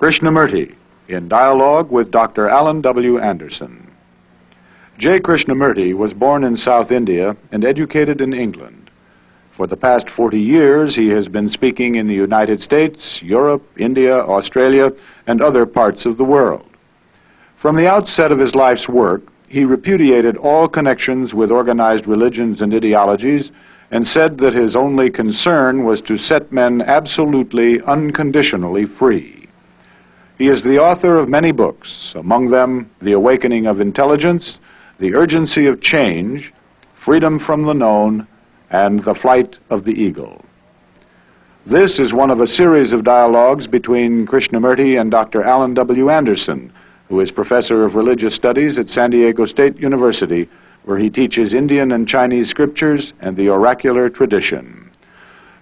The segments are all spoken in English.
Krishnamurti, in dialogue with Dr. Alan W. Anderson. J. Krishnamurti was born in South India and educated in England. For the past 40 years, he has been speaking in the United States, Europe, India, Australia, and other parts of the world. From the outset of his life's work, he repudiated all connections with organized religions and ideologies and said that his only concern was to set men absolutely, unconditionally free. He is the author of many books, among them The Awakening of Intelligence, The Urgency of Change, Freedom from the Known, and The Flight of the Eagle. This is one of a series of dialogues between Krishnamurti and Dr. Alan W. Anderson, who is professor of religious studies at San Diego State University, where he teaches Indian and Chinese scriptures and the oracular tradition.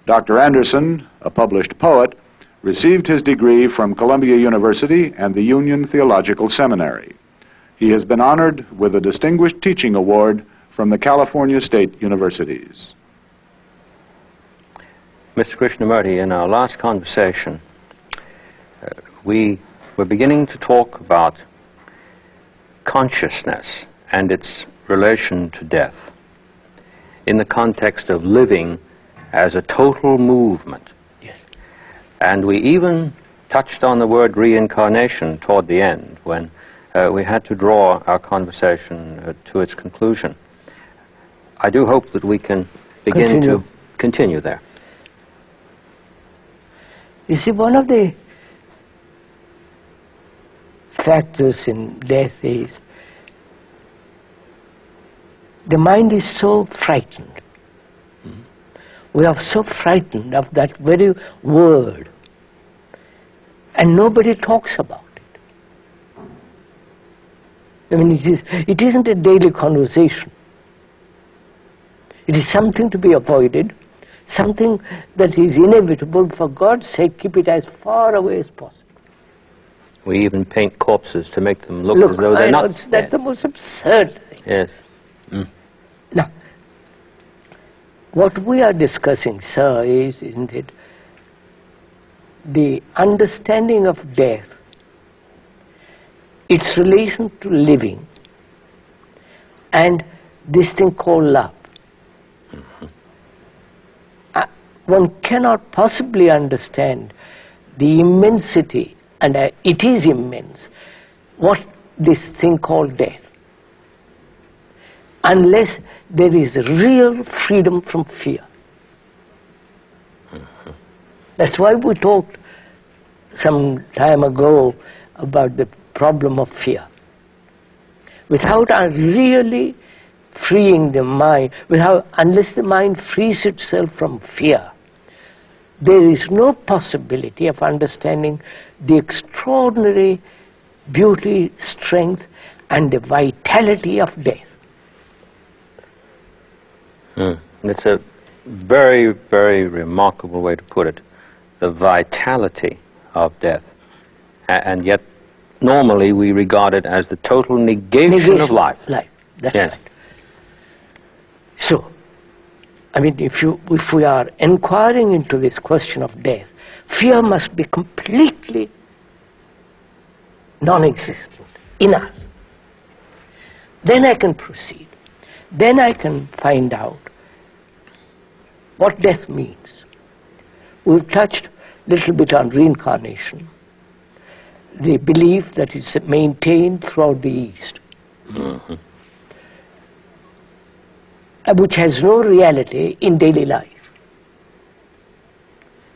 Dr. Anderson, a published poet, received his degree from Columbia University and the Union Theological Seminary. He has been honored with a Distinguished Teaching Award from the California State Universities. Mr. Krishnamurti, in our last conversation, we were beginning to talk about consciousness and its relation to death in the context of living as a total movement. Yes. And we even touched on the word reincarnation toward the end when we had to draw our conversation to its conclusion. I do hope that we can begin to continue there. You see, one of the factors in death is the mind is so frightened. We are so frightened of that very word, and nobody talks about it. I mean, it isn't a daily conversation. It is something to be avoided, something that is inevitable. For God's sake, keep it as far away as possible. We even paint corpses to make them look as though they're not dead. That's the most absurd thing. Yes. Now, what we are discussing, sir, is, isn't it, the understanding of death, its relation to living, and this thing called love. One cannot possibly understand the immensity, and it is immense, what this thing called death, unless there is real freedom from fear. That's why we talked some time ago about the problem of fear. Without really freeing the mind, unless the mind frees itself from fear, there is no possibility of understanding the extraordinary beauty, strength, and the vitality of death. It's a very, very remarkable way to put it, the vitality of death. And yet, normally we regard it as the total negation of life. That's right. So, I mean, if we are inquiring into this question of death, fear must be completely non-existent in us. Then I can proceed. Then I can find out what death means. We've touched a little bit on reincarnation, the belief that is maintained throughout the East, which has no reality in daily life.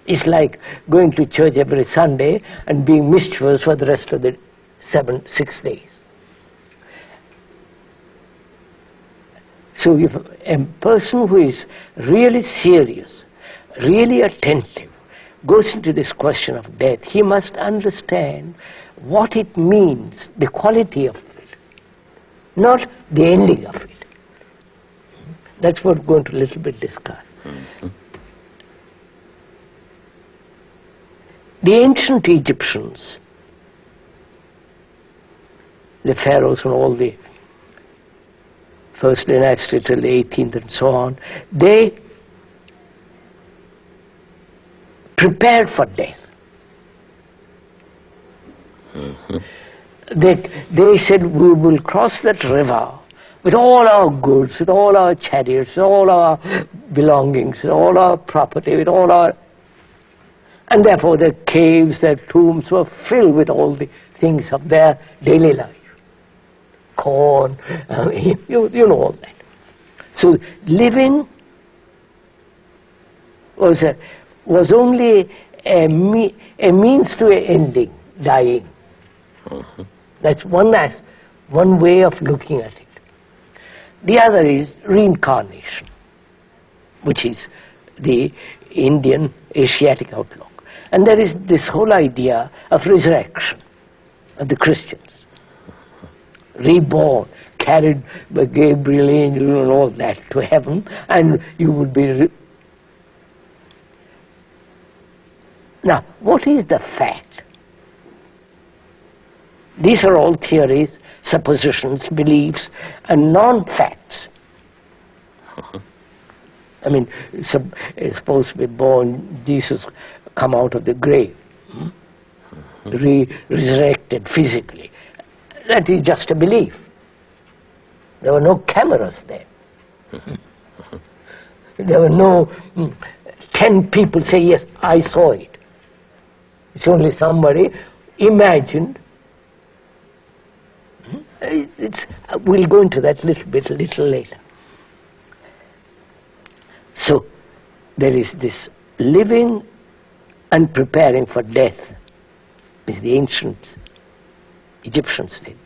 It's like going to church every Sunday and being mischievous for the rest of the 6 days. So if a person who is really serious, really attentive, goes into this question of death, he must understand what it means, the quality of it, not the ending of it. That's what we're going to a little bit discuss. The ancient Egyptians, the pharaohs and all the first dynasty till the 18th and so on, they prepared for death. that they said, we will cross that river with all our goods, with all our chariots, with all our belongings, with all our property, with all our... And therefore their caves, their tombs were filled with all the things of their daily life. Corn, you know all that. So living was only a means to an ending, dying. That's one way of looking at it. The other is reincarnation, which is the Indian Asiatic outlook. And there is this whole idea of resurrection of the Christians. Reborn, carried by Gabriel angel and all that to heaven, and you would be... Now, what is the fact? These are all theories, suppositions, beliefs, and non-facts. I mean, suppose we're born, Jesus come out of the grave, resurrected physically. That is just a belief. There were no cameras there. There were no 10 people say, yes, I saw it. It's only somebody imagined. We'll go into that a little later. So there is this living and preparing for death, is the ancient Egyptians did.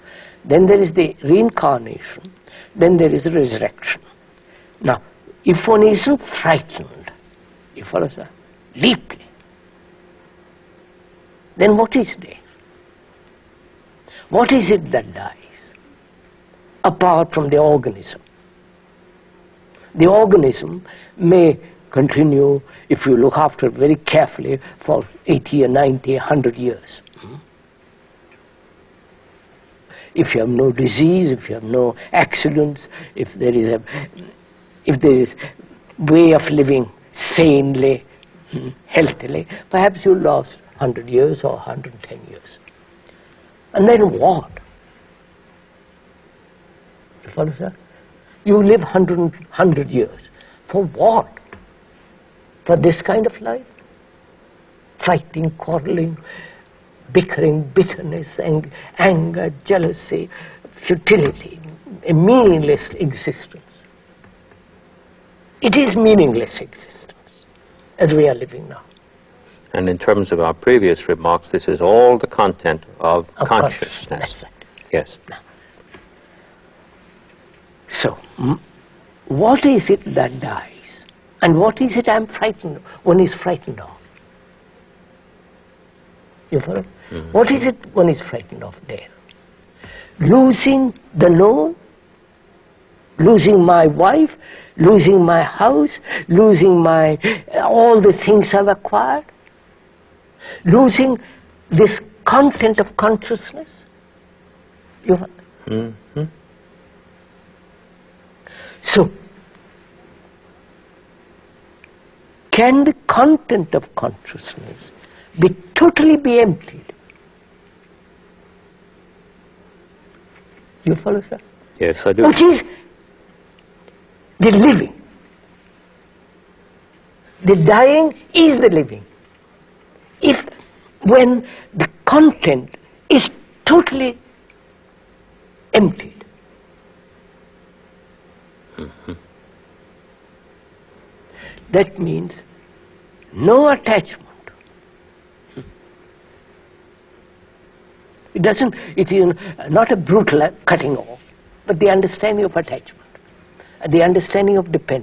Then there is the reincarnation. Then there is the resurrection. Now, if one isn't frightened, you follow, sir, deeply, then what is death? What is it that dies? Apart from the organism. The organism may continue, if you look after it very carefully, for 80 or 90, 100 years. If you have no disease, if you have no accidents, if there is way of living sanely, healthily, perhaps you'll last 100 years or 110 years. And then what? You follow, sir? You live 100 years. For what? For this kind of life? Fighting, quarreling, bickering, bitterness, anger, jealousy, futility, a meaningless existence. It is meaningless existence, as we are living now. And in terms of our previous remarks, this is all the content of consciousness. That's right. Yes. Now, so, what is it that dies? And what is it one is frightened of? You follow? Mm-hmm. What is it one is frightened of there? Losing the known, losing my wife, losing my house, losing all the things I've acquired, losing this content of consciousness. Mm-hmm. So, can the content of consciousness totally be emptied? You follow, sir? Yes, I do. Which is the living. The dying is the living. When the content is totally emptied. Mm-hmm. That means no attachment. It is not a brutal cutting off, but the understanding of attachment, the understanding of dependence.